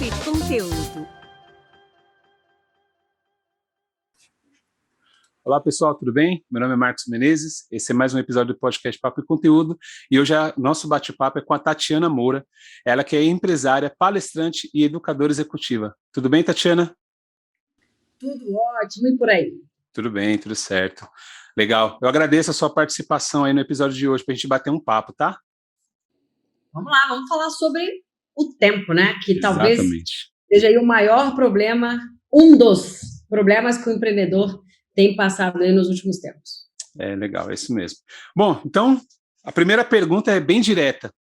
Conteúdo. Olá pessoal, tudo bem? Meu nome é Marcos Menezes, esse é mais um episódio do podcast Papo e Conteúdo e hoje nosso bate-papo é com a Tatiana Moura, ela que é empresária, palestrante e educadora executiva. Tudo bem, Tatiana? Tudo ótimo, e por aí? Tudo bem, tudo certo. Legal, eu agradeço a sua participação aí no episódio de hoje para a gente bater um papo, tá? Vamos lá, vamos falar sobre o tempo, né? Que talvez Exatamente. seja aí o maior problema, um dos problemas que o empreendedor tem passado aí nos últimos tempos. É legal, é isso mesmo. Bom, então, a primeira pergunta é bem direta.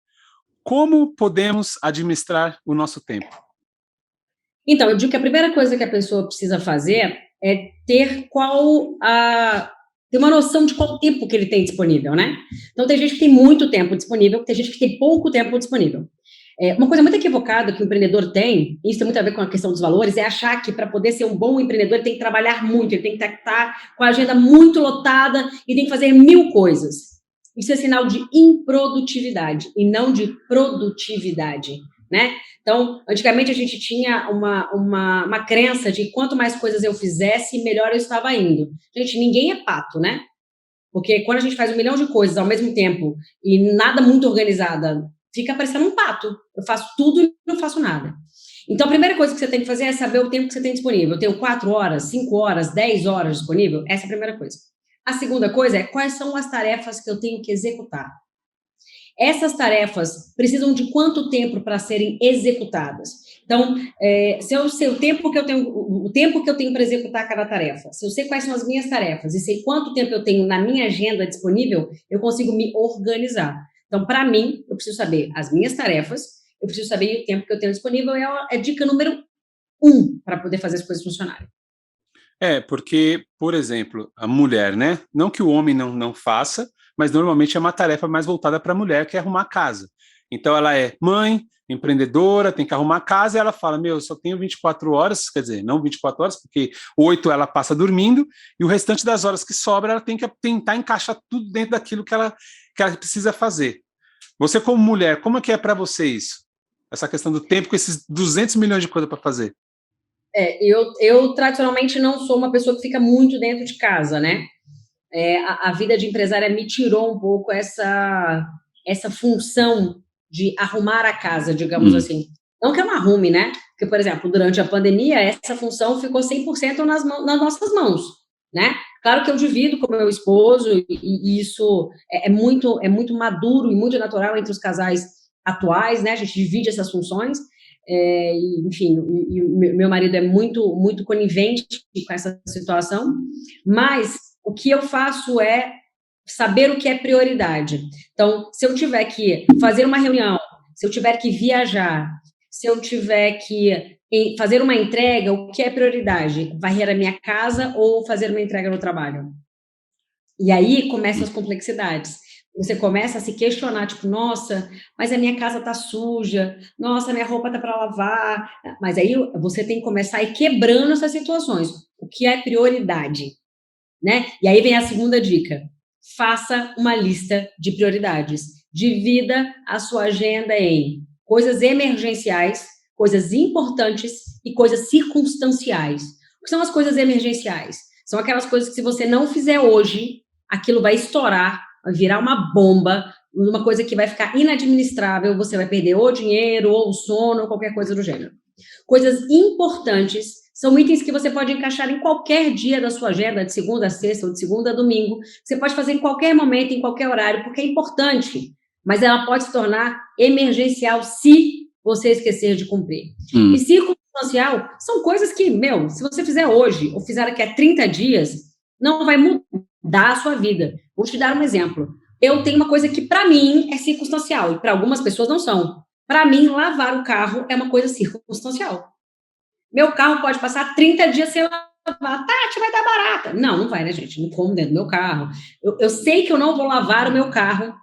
Como podemos administrar o nosso tempo? Então, eu digo que a primeira coisa que a pessoa precisa fazer é ter uma noção de qual tempo que ele tem disponível, né? Então, tem gente que tem muito tempo disponível, tem gente que tem pouco tempo disponível. Uma coisa muito equivocada que o empreendedor tem, isso tem muito a ver com a questão dos valores, é achar que para poder ser um bom empreendedor ele tem que trabalhar muito, ele tem que estar com a agenda muito lotada e tem que fazer 1000 coisas. Isso é sinal de improdutividade e não de produtividade, né? Então, antigamente a gente tinha uma crença de quanto mais coisas eu fizesse, melhor eu estava indo. Gente, ninguém é pato, né? Porque quando a gente faz 1 milhão de coisas ao mesmo tempo e nada muito organizada, fica parecendo um pato. Eu faço tudo e não faço nada. Então, a primeira coisa que você tem que fazer é saber o tempo que você tem disponível. Eu tenho 4 horas, 5 horas, 10 horas disponível? Essa é a primeira coisa. A segunda coisa é quais são as tarefas que eu tenho que executar. Essas tarefas precisam de quanto tempo para serem executadas? Então, se eu sei o tempo que eu tenho para executar cada tarefa, se eu sei quais são as minhas tarefas e sei quanto tempo eu tenho na minha agenda disponível, eu consigo me organizar. Então, para mim, eu preciso saber as minhas tarefas, eu preciso saber o tempo que eu tenho disponível, é dica número 1 para poder fazer as coisas funcionarem. Porque, por exemplo, a mulher, né? Não que o homem não faça, mas normalmente é uma tarefa mais voltada para a mulher, que é arrumar a casa. Então ela é mãe, empreendedora, tem que arrumar a casa, e ela fala, eu só tenho 24 horas, quer dizer, não 24 horas, porque 8 ela passa dormindo, e o restante das horas que sobra, ela tem que tentar encaixar tudo dentro daquilo que ela precisa fazer. Você como mulher, como é que é para você isso? Essa questão do tempo com esses 200 milhões de coisas para fazer? Eu tradicionalmente não sou uma pessoa que fica muito dentro de casa, né? A vida de empresária me tirou um pouco essa função de arrumar a casa, digamos assim. Não que eu não arrume, né? Porque, por exemplo, durante a pandemia, essa função ficou 100% nas nossas mãos, né? Claro que eu divido com o meu esposo e isso é muito maduro e muito natural entre os casais atuais, né? A gente divide essas funções. Enfim, e meu marido é muito conivente com essa situação, mas o que eu faço é saber o que é prioridade. Então, se eu tiver que fazer uma reunião, se eu tiver que viajar, se eu tiver que fazer uma entrega, o que é prioridade? Varrer a minha casa ou fazer uma entrega no trabalho? E aí começam as complexidades. Você começa a se questionar, tipo, nossa, mas a minha casa tá suja, nossa, minha roupa tá para lavar. Mas aí você tem que começar a ir quebrando essas situações. O que é prioridade? Né? E aí vem a segunda dica. Faça uma lista de prioridades. Divida a sua agenda em coisas emergenciais, coisas importantes e coisas circunstanciais. O que são as coisas emergenciais? São aquelas coisas que se você não fizer hoje, aquilo vai estourar, vai virar uma bomba, uma coisa que vai ficar inadministrável, você vai perder ou dinheiro, ou sono, ou qualquer coisa do gênero. Coisas importantes são itens que você pode encaixar em qualquer dia da sua agenda, de segunda a sexta ou de segunda a domingo. Você pode fazer em qualquer momento, em qualquer horário, porque é importante. Mas ela pode se tornar emergencial se você esquecer de cumprir. E circunstancial são coisas que, se você fizer hoje ou fizer daqui a 30 dias, não vai mudar a sua vida. Vou te dar um exemplo. Eu tenho uma coisa que, para mim, é circunstancial e para algumas pessoas não são. Para mim, lavar o carro é uma coisa circunstancial. Meu carro pode passar 30 dias sem lavar. Tati, vai dar barata. Não vai, né, gente? Não como dentro do meu carro. Eu sei que eu não vou lavar o meu carro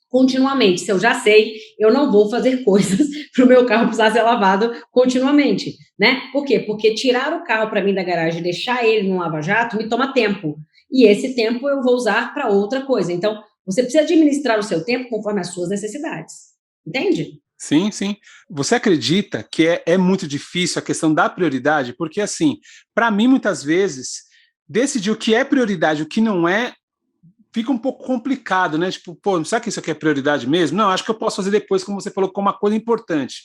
continuamente. Se eu já sei, eu não vou fazer coisas para o meu carro precisar ser lavado continuamente, né? Por quê? Porque tirar o carro para mim da garagem e deixar ele no lava-jato me toma tempo. E esse tempo eu vou usar para outra coisa. Então, você precisa administrar o seu tempo conforme as suas necessidades. Entende? Sim, sim. Você acredita que é muito difícil a questão da prioridade? Porque, assim, para mim, muitas vezes, decidir o que é prioridade e o que não é, fica um pouco complicado, né? Tipo, pô, será que isso aqui é prioridade mesmo? Não, acho que eu posso fazer depois, como você falou, como uma coisa importante.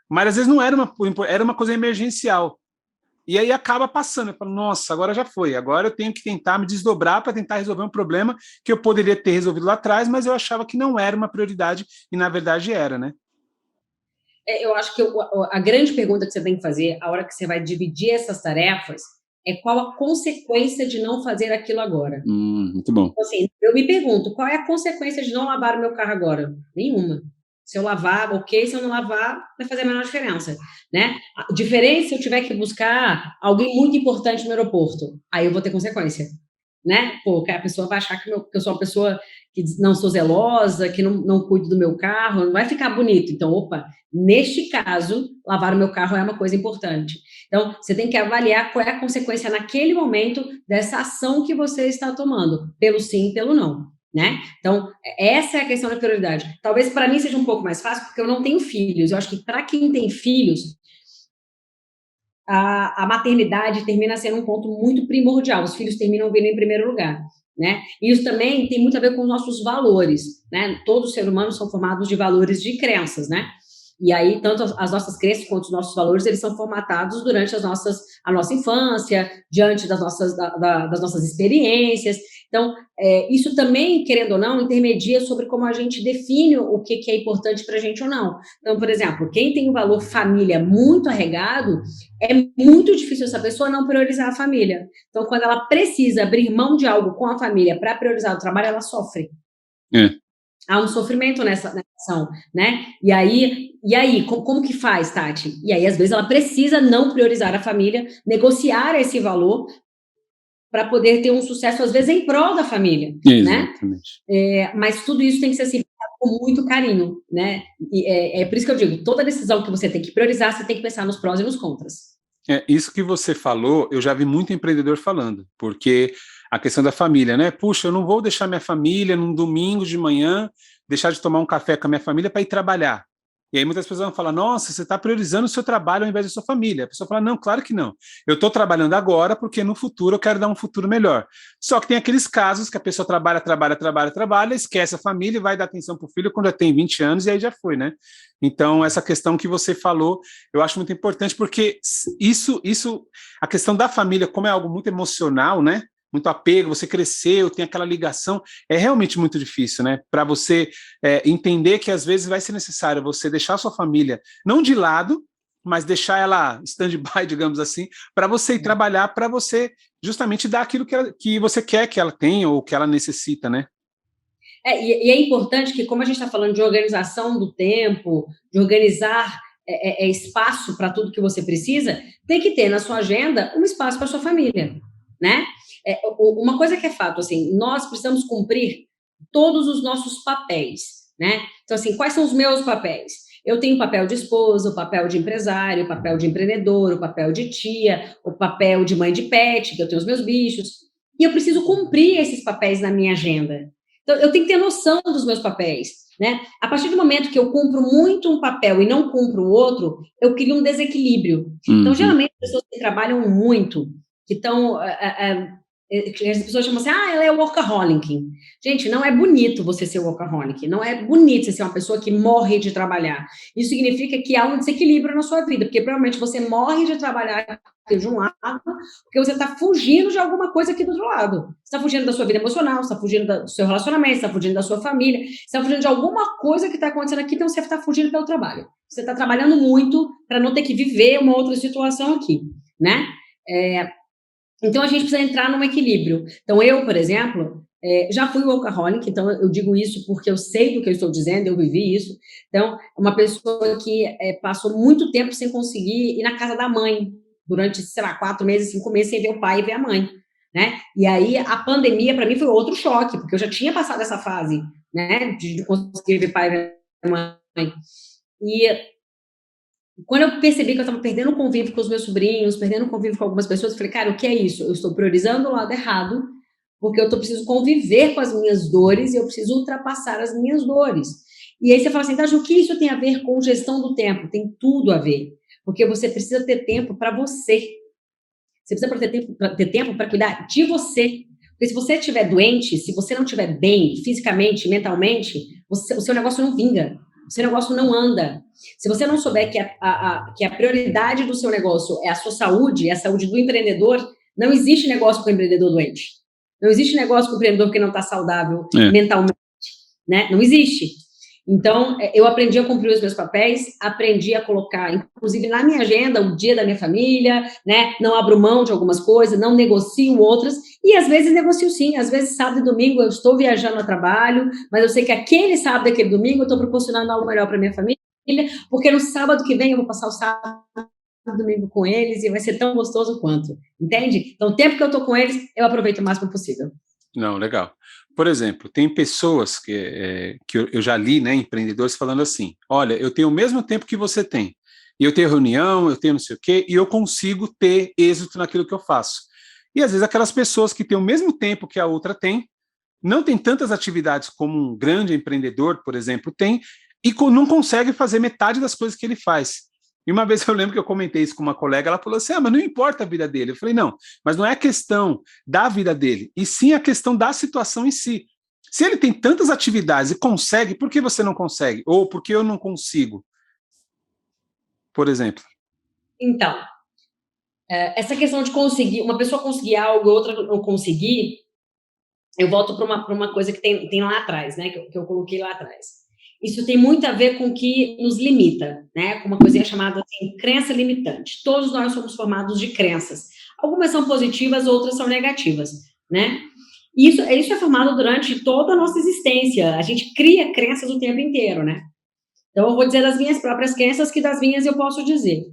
Mas às vezes não era uma coisa emergencial. E aí acaba passando. Eu falo, nossa, agora já foi. Agora eu tenho que tentar me desdobrar para tentar resolver um problema que eu poderia ter resolvido lá atrás, mas eu achava que não era uma prioridade e na verdade era, né? Eu acho que a grande pergunta que você tem que fazer, a hora que você vai dividir essas tarefas, é qual a consequência de não fazer aquilo agora. Muito bom. Então, assim, eu me pergunto, qual é a consequência de não lavar o meu carro agora? Nenhuma. Se eu lavar, ok. Se eu não lavar, vai fazer a menor diferença, né? A diferença se eu tiver que buscar alguém muito importante no aeroporto. Aí eu vou ter consequência, né? Pô, que a pessoa vai achar que eu sou uma pessoa que não sou zelosa, que não cuido do meu carro, não vai ficar bonito. Então, opa, neste caso, lavar o meu carro é uma coisa importante. Então, você tem que avaliar qual é a consequência naquele momento dessa ação que você está tomando, pelo sim e pelo não, né? Então, essa é a questão da prioridade. Talvez para mim seja um pouco mais fácil, porque eu não tenho filhos. Eu acho que para quem tem filhos, a maternidade termina sendo um ponto muito primordial. Os filhos terminam vindo em primeiro lugar, né? E isso também tem muito a ver com os nossos valores, né? Todos os seres humanos são formados de valores de crenças, né? E aí, tanto as nossas crenças quanto os nossos valores, eles são formatados durante a nossa infância, diante das nossas experiências. Então, isso também, querendo ou não, intermedia sobre como a gente define o que é importante para a gente ou não. Então, por exemplo, quem tem o valor família muito arraigado, é muito difícil essa pessoa não priorizar a família. Então, quando ela precisa abrir mão de algo com a família para priorizar o trabalho, ela sofre. É. Há um sofrimento nessa ação, né? E aí como que faz, Tati? E aí, às vezes, ela precisa não priorizar a família, negociar esse valor para poder ter um sucesso, às vezes, em prol da família, né? Exatamente. Mas tudo isso tem que ser assim, com muito carinho, né? E é por isso que eu digo, toda decisão que você tem que priorizar, você tem que pensar nos prós e nos contras. Isso que você falou, eu já vi muito empreendedor falando, porque a questão da família, né? Puxa, eu não vou deixar minha família num domingo de manhã, deixar de tomar um café com a minha família para ir trabalhar. E aí muitas pessoas vão falar, nossa, você está priorizando o seu trabalho ao invés da sua família. A pessoa fala, não, claro que não. Eu estou trabalhando agora porque no futuro eu quero dar um futuro melhor. Só que tem aqueles casos que a pessoa trabalha, trabalha, trabalha, trabalha, esquece a família e vai dar atenção para o filho quando já tem 20 anos e aí já foi, né? Então, essa questão que você falou eu acho muito importante porque a questão da família, como é algo muito emocional, né? Muito apego, você cresceu, tem aquela ligação, é realmente muito difícil, né? Para você entender que às vezes vai ser necessário você deixar a sua família, não de lado, mas deixar ela stand-by, digamos assim, para você ir trabalhar, para você justamente dar aquilo que você quer que ela tenha ou que ela necessita, né? E é importante que, como a gente está falando de organização do tempo, de organizar espaço para tudo que você precisa, tem que ter na sua agenda um espaço para sua família, né? Uma coisa que é fato, assim, nós precisamos cumprir todos os nossos papéis, né? Então, assim, quais são os meus papéis? Eu tenho o papel de esposa, o papel de empresário, o papel de empreendedor, o papel de tia, o papel de mãe de pet, que eu tenho os meus bichos, e eu preciso cumprir esses papéis na minha agenda. Então, eu tenho que ter noção dos meus papéis, né? A partir do momento que eu cumpro muito um papel e não cumpro o outro, eu crio um desequilíbrio. Então, Uhum. geralmente, as pessoas que trabalham muito, que estão. As pessoas chamam assim, ela é workaholic. Gente, não é bonito você ser workaholic, não é bonito você ser uma pessoa que morre de trabalhar. Isso significa que há um desequilíbrio na sua vida, porque provavelmente você morre de trabalhar de um lado, porque você está fugindo de alguma coisa aqui do outro lado. Você está fugindo da sua vida emocional, você está fugindo do seu relacionamento, você está fugindo da sua família, você está fugindo de alguma coisa que está acontecendo aqui, então você está fugindo pelo trabalho. Você está trabalhando muito para não ter que viver uma outra situação aqui, né? Então, a gente precisa entrar num equilíbrio. Então, eu, por exemplo, já fui workaholic, então eu digo isso porque eu sei do que eu estou dizendo, eu vivi isso. Então, uma pessoa que passou muito tempo sem conseguir ir na casa da mãe, durante, sei lá, 4 meses, 5 meses, sem ver o pai e ver a mãe, né? E aí, a pandemia, para mim, foi outro choque, porque eu já tinha passado essa fase, né, de conseguir ver pai e ver a mãe. E quando eu percebi que eu estava perdendo o convívio com os meus sobrinhos, perdendo o convívio com algumas pessoas, eu falei, cara, o que é isso? Eu estou priorizando o lado errado, porque eu preciso conviver com as minhas dores e eu preciso ultrapassar as minhas dores. E aí você fala assim, Tati, o que isso tem a ver com gestão do tempo? Tem tudo a ver, porque você precisa ter tempo para você. Você precisa ter tempo para cuidar de você. Porque se você estiver doente, se você não estiver bem fisicamente, mentalmente, o seu negócio não vinga. O seu negócio não anda. Se você não souber que a prioridade do seu negócio é a sua saúde, é a saúde do empreendedor, não existe negócio com o empreendedor doente. Não existe negócio com o empreendedor que não está saudável mentalmente. Né? Não existe. Então, eu aprendi a cumprir os meus papéis, aprendi a colocar, inclusive na minha agenda, o dia da minha família, né? Não abro mão de algumas coisas, não negocio outras, e às vezes negocio sim, às vezes sábado e domingo eu estou viajando a trabalho, mas eu sei que aquele sábado e aquele domingo eu estou proporcionando algo melhor para minha família, porque no sábado que vem eu vou passar o sábado e domingo com eles e vai ser tão gostoso quanto, entende? Então, o tempo que eu estou com eles, eu aproveito o máximo possível. Não, legal. Por exemplo, tem pessoas que eu já li, né, empreendedores falando assim, olha, eu tenho o mesmo tempo que você tem, e eu tenho reunião, eu tenho não sei o quê, e eu consigo ter êxito naquilo que eu faço. E às vezes aquelas pessoas que têm o mesmo tempo que a outra tem, não tem tantas atividades como um grande empreendedor, por exemplo, tem, e não consegue fazer metade das coisas que ele faz. E uma vez eu lembro que eu comentei isso com uma colega, ela falou assim, mas não importa a vida dele. Eu falei, não, mas não é a questão da vida dele, e sim a questão da situação em si. Se ele tem tantas atividades e consegue, por que você não consegue? Ou por que eu não consigo? Por exemplo. Então, essa questão de conseguir, uma pessoa conseguir algo, outra não conseguir, eu volto para uma coisa que tem lá atrás, né, que eu coloquei lá atrás. Isso tem muito a ver com o que nos limita, né, com uma coisinha chamada assim, crença limitante. Todos nós somos formados de crenças. Algumas são positivas, outras são negativas, né? Isso é formado durante toda a nossa existência. A gente cria crenças o tempo inteiro, né? Então, eu vou dizer das minhas próprias crenças, que das minhas eu posso dizer.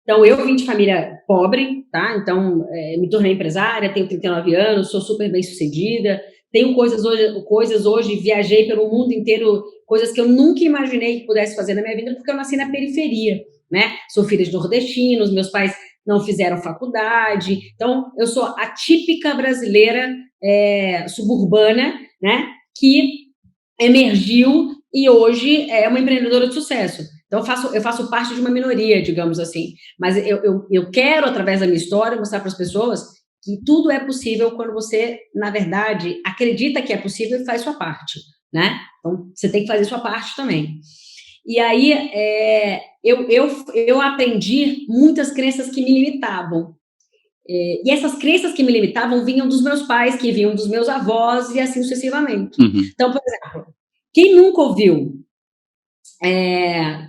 Então, eu vim de família pobre, tá? Então, me tornei empresária, tenho 39 anos, sou super bem-sucedida, tenho coisas hoje, viajei pelo mundo inteiro, coisas que eu nunca imaginei que pudesse fazer na minha vida, porque eu nasci na periferia, né? Sou filha de nordestinos, meus pais não fizeram faculdade, então, eu sou a típica brasileira suburbana, né? Que emergiu e hoje é uma empreendedora de sucesso. Então, eu faço parte de uma minoria, digamos assim. Mas eu quero, através da minha história, mostrar para as pessoas que tudo é possível quando você, na verdade, acredita que é possível e faz sua parte, né? Então, você tem que fazer sua parte também. E aí, eu aprendi muitas crenças que me limitavam. E essas crenças que me limitavam vinham dos meus pais, que vinham dos meus avós e assim sucessivamente. Uhum. Então, por exemplo, quem nunca ouviu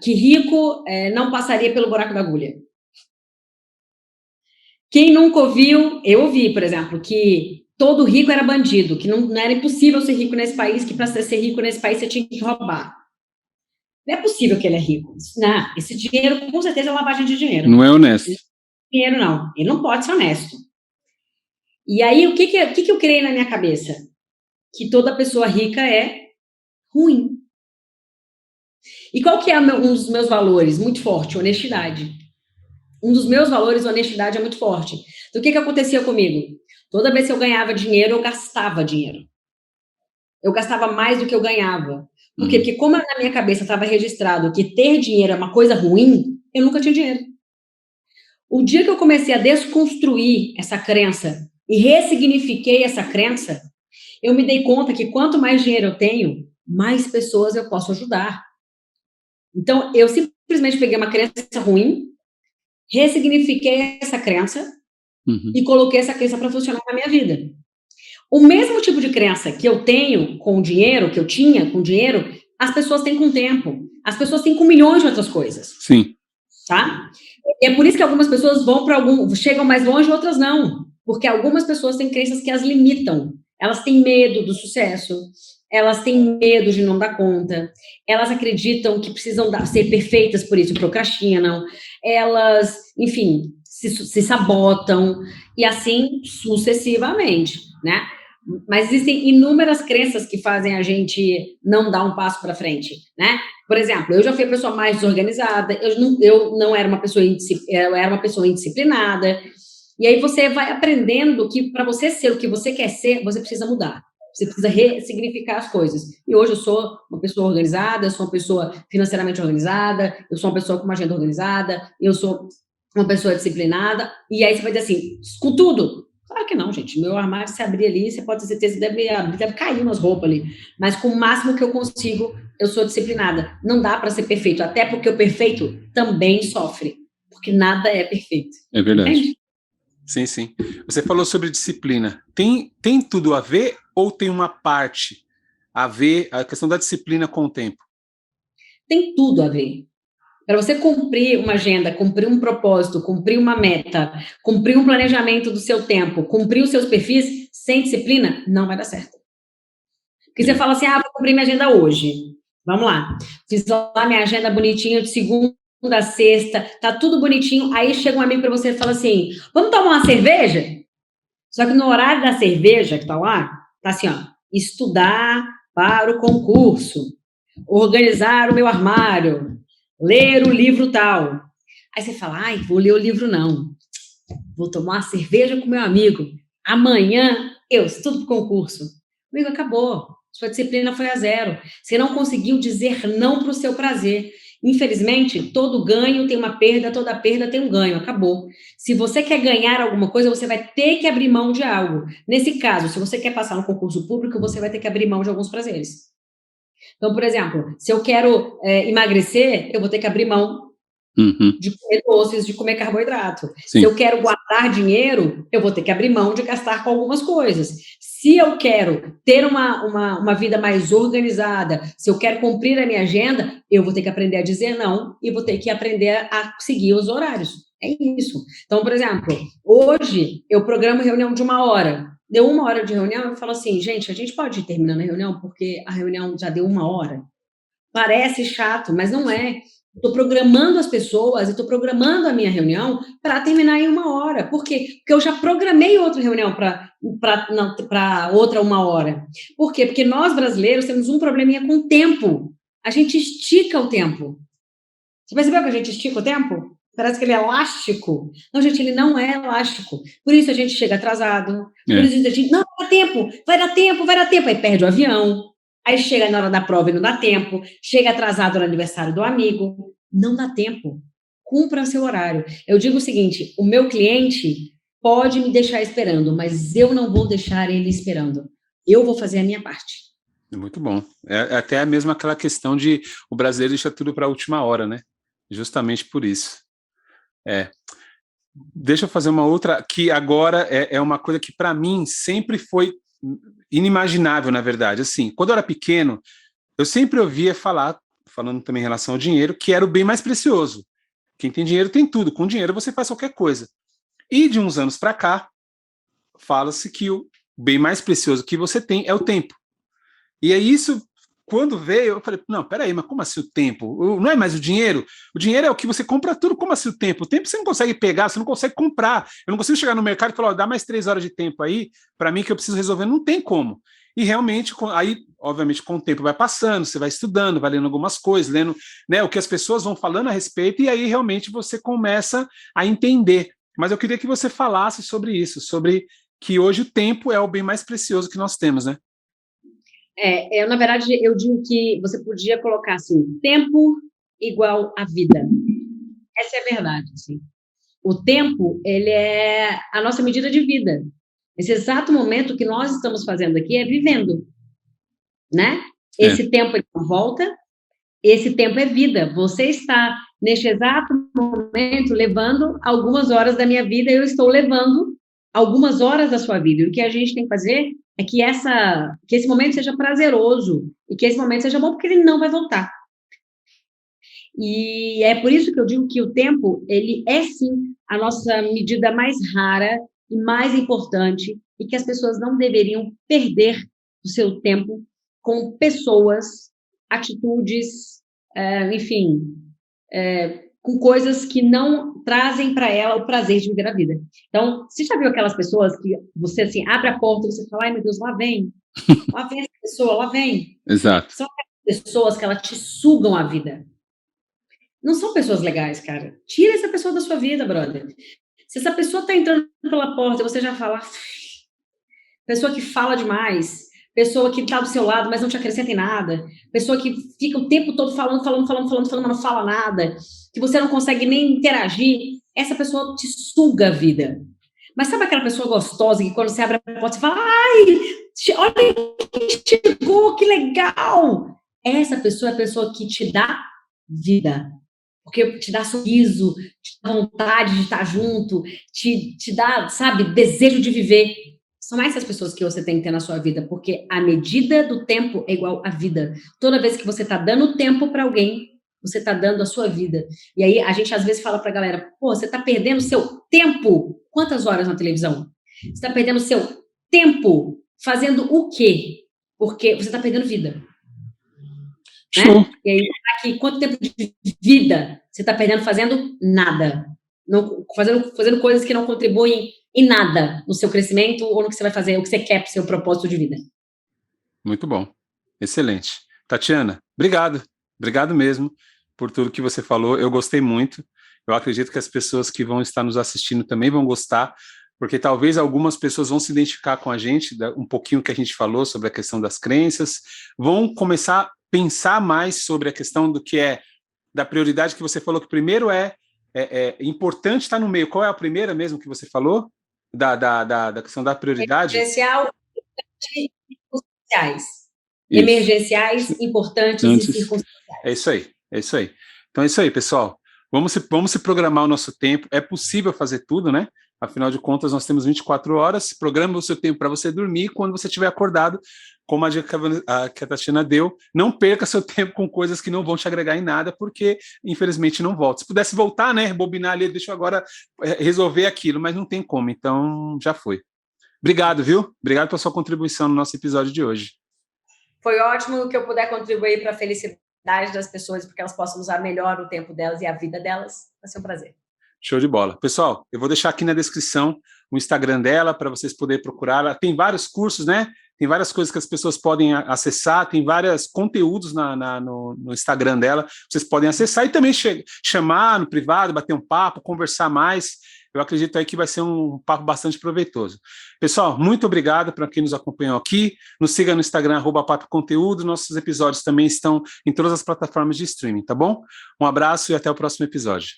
que rico não passaria pelo buraco da agulha? Quem nunca ouviu, eu ouvi, por exemplo, que todo rico era bandido, que não era impossível ser rico nesse país, que para ser rico nesse país você tinha que roubar. Não é possível que ele é rico. Não, esse dinheiro com certeza é lavagem de dinheiro. Não é honesto. Dinheiro não, ele não pode ser honesto. E aí, o que eu criei na minha cabeça? Que toda pessoa rica é ruim. E qual que é um dos meus valores? Muito forte, honestidade. Um dos meus valores, honestidade, é muito forte. Então, o que acontecia comigo? Toda vez que eu ganhava dinheiro, eu gastava dinheiro. Eu gastava mais do que eu ganhava. Por quê? Porque como na minha cabeça estava registrado que ter dinheiro é uma coisa ruim, eu nunca tinha dinheiro. O dia que eu comecei a desconstruir essa crença e ressignifiquei essa crença, eu me dei conta que quanto mais dinheiro eu tenho, mais pessoas eu posso ajudar. Então, eu simplesmente peguei uma crença ruim, ressignifiquei essa crença e coloquei essa crença para funcionar na minha vida. O mesmo tipo de crença que eu tenho com o dinheiro, que eu tinha com o dinheiro, as pessoas têm com o tempo. As pessoas têm com milhões de outras coisas. Sim. Tá? E é por isso que algumas pessoas chegam mais longe, outras não. Porque algumas pessoas têm crenças que as limitam. Elas têm medo do sucesso, elas têm medo de não dar conta, elas acreditam que precisam ser perfeitas, por isso procrastinam, elas, enfim, se sabotam, e assim sucessivamente, né? Mas existem inúmeras crenças que fazem a gente não dar um passo para frente, né? Por exemplo, eu já fui a pessoa mais desorganizada, eu não era uma pessoa eu era uma pessoa indisciplinada, e aí você vai aprendendo que para você ser o que você quer ser, você precisa mudar. Você precisa ressignificar as coisas. E hoje eu sou uma pessoa organizada, eu sou uma pessoa financeiramente organizada, eu sou uma pessoa com uma agenda organizada, eu sou uma pessoa disciplinada. E aí você vai dizer assim, com tudo? Claro que não, gente. Meu armário, se abrir ali, você pode ter certeza que deve cair umas roupas ali. Mas com o máximo que eu consigo, eu sou disciplinada. Não dá para ser perfeito, até porque o perfeito também sofre. Porque nada é perfeito. É verdade. Entende? Sim, sim. Você falou sobre disciplina. Tem tudo a ver ou tem uma parte a ver a questão da disciplina com o tempo? Tem tudo a ver. Para você cumprir uma agenda, cumprir um propósito, cumprir uma meta, cumprir um planejamento do seu tempo, cumprir os seus perfis, sem disciplina, não vai dar certo. Porque você fala assim, vou cumprir minha agenda hoje. Vamos lá. Fiz lá minha agenda bonitinha de segunda a sexta, tá tudo bonitinho. Aí chega um amigo para você e fala assim, vamos tomar uma cerveja? Só que no horário da cerveja que tá lá, tá assim, ó, estudar para o concurso, organizar o meu armário, ler o livro tal. Aí você fala, vou ler o livro não. Vou tomar uma cerveja com meu amigo. Amanhã eu estudo para o concurso. Amigo, acabou. Sua disciplina foi a zero. Você não conseguiu dizer não para o seu prazer. Infelizmente, todo ganho tem uma perda, toda perda tem um ganho. Acabou. Se você quer ganhar alguma coisa, você vai ter que abrir mão de algo. Nesse caso, se você quer passar no concurso público, você vai ter que abrir mão de alguns prazeres. Então, por exemplo, se eu quero emagrecer, eu vou ter que abrir mão de comer doces, de comer carboidrato. Sim. Se eu quero guardar dinheiro, eu vou ter que abrir mão de gastar com algumas coisas. Se eu quero ter uma vida mais organizada, se eu quero cumprir a minha agenda, eu vou ter que aprender a dizer não e vou ter que aprender a seguir os horários. É isso. Então, por exemplo, hoje eu programo reunião de 1 hora. Deu 1 hora de reunião, eu falo assim, gente, a gente pode ir terminando a reunião, porque a reunião já deu 1 hora. Parece chato, mas não é. Estou programando as pessoas, estou programando a minha reunião para terminar em 1 hora. Por quê? Porque eu já programei outra reunião para outra 1 hora. Por quê? Porque nós, brasileiros, temos um probleminha com o tempo. A gente estica o tempo. Você percebeu que a gente estica o tempo? Parece que ele é elástico. Não, gente, ele não é elástico. Por isso a gente chega atrasado. Por isso a gente, não, vai dar tempo, vai dar tempo, vai dar tempo. Aí perde o avião. Aí chega na hora da prova e não dá tempo. Chega atrasado no aniversário do amigo. Não dá tempo. Cumpra seu horário. Eu digo o seguinte, o meu cliente pode me deixar esperando, mas eu não vou deixar ele esperando. Eu vou fazer a minha parte. Muito bom. É até a mesma aquela questão de o brasileiro deixa tudo para a última hora, né? Justamente por isso. Deixa eu fazer uma outra, que agora é uma coisa que para mim sempre foi inimaginável, na verdade. Assim, quando eu era pequeno, eu sempre ouvia falar, falando também em relação ao dinheiro, que era o bem mais precioso. Quem tem dinheiro tem tudo, com dinheiro você faz qualquer coisa. E de uns anos para cá, fala-se que o bem mais precioso que você tem é o tempo. E é isso, quando veio, eu falei, não, peraí, mas como assim o tempo? Não é mais o dinheiro? O dinheiro é o que você compra tudo, como assim o tempo? O tempo você não consegue pegar, você não consegue comprar. Eu não consigo chegar no mercado e falar, dá mais 3 horas de tempo aí, para mim que eu preciso resolver, não tem como. E realmente, aí, obviamente, com o tempo vai passando, você vai estudando, vai lendo algumas coisas, lendo, né, o que as pessoas vão falando a respeito, e aí realmente você começa a entender. Mas eu queria que você falasse sobre isso, sobre que hoje o tempo é o bem mais precioso que nós temos, né? Na verdade, eu digo que você podia colocar assim, tempo igual a vida. Essa é a verdade, assim. O tempo, ele é a nossa medida de vida. Esse exato momento que nós estamos fazendo aqui é vivendo, né? Esse tempo ele não volta, esse tempo é vida. Você está, neste exato momento, levando algumas horas da minha vida, eu estou levando algumas horas da sua vida. E o que a gente tem que fazer é que esse momento seja prazeroso e que esse momento seja bom, porque ele não vai voltar. E é por isso que eu digo que o tempo, ele é sim a nossa medida mais rara e mais importante e que as pessoas não deveriam perder o seu tempo com pessoas, atitudes, enfim, com coisas que não trazem para ela o prazer de viver a vida. Então, você já viu aquelas pessoas que você, assim, abre a porta e você fala, ai, meu Deus, lá vem essa pessoa, lá vem. Exato. São aquelas pessoas que elas te sugam a vida. Não são pessoas legais, cara. Tira essa pessoa da sua vida, brother. Se essa pessoa tá entrando pela porta e você já fala, pessoa que fala demais, pessoa que está do seu lado, mas não te acrescenta em nada, pessoa que fica o tempo todo falando, mas não fala nada, que você não consegue nem interagir, essa pessoa te suga a vida. Mas sabe aquela pessoa gostosa que quando você abre a porta, você fala, ai, olha quem chegou, que legal! Essa pessoa é a pessoa que te dá vida, porque te dá sorriso, te dá vontade de estar junto, te dá, sabe, desejo de viver. São essas pessoas que você tem que ter na sua vida, porque a medida do tempo é igual à vida. Toda vez que você está dando tempo para alguém, você está dando a sua vida. E aí a gente às vezes fala para a galera, pô, você está perdendo seu tempo. Quantas horas na televisão? Você está perdendo seu tempo fazendo o quê? Porque você está perdendo vida. Né? E aí, aqui, quanto tempo de vida você está perdendo fazendo nada? Não, fazendo coisas que não contribuem em nada no seu crescimento ou no que você vai fazer, o que você quer para o seu propósito de vida. Muito bom. Excelente. Tatiana, obrigado. Obrigado mesmo por tudo que você falou. Eu gostei muito. Eu acredito que as pessoas que vão estar nos assistindo também vão gostar, porque talvez algumas pessoas vão se identificar com a gente, um pouquinho que a gente falou sobre a questão das crenças, vão começar a pensar mais sobre a questão do que é, da prioridade que você falou, que primeiro é importante estar no meio. Qual é a primeira mesmo que você falou? Da questão da prioridade? Emergencial e circunstanciais. Emergenciais, importantes e circunstanciais. É isso aí. Então é isso aí, pessoal. Vamos se programar o nosso tempo. É possível fazer tudo, né? Afinal de contas, nós temos 24 horas. Programa o seu tempo para você dormir quando você estiver acordado, como a dica que a Tatiana deu. Não perca seu tempo com coisas que não vão te agregar em nada, porque, infelizmente, não volta. Se pudesse voltar, né? Rebobinar ali, deixa eu agora resolver aquilo, mas não tem como. Então, já foi. Obrigado, viu? Obrigado pela sua contribuição no nosso episódio de hoje. Foi ótimo que eu puder contribuir para a felicidade das pessoas, porque elas possam usar melhor o tempo delas e a vida delas. Vai ser um prazer. Show de bola. Pessoal, eu vou deixar aqui na descrição o Instagram dela para vocês poderem procurar. Ela tem vários cursos, né? Tem várias coisas que as pessoas podem acessar, tem vários conteúdos no Instagram dela, vocês podem acessar e também chamar no privado, bater um papo, conversar mais. Eu acredito aí que vai ser um papo bastante proveitoso. Pessoal, muito obrigado para quem nos acompanhou aqui. Nos siga no Instagram, @papoconteúdo. Nossos episódios também estão em todas as plataformas de streaming, tá bom? Um abraço e até o próximo episódio.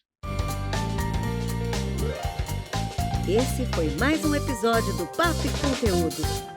Esse foi mais um episódio do Papo e Conteúdo.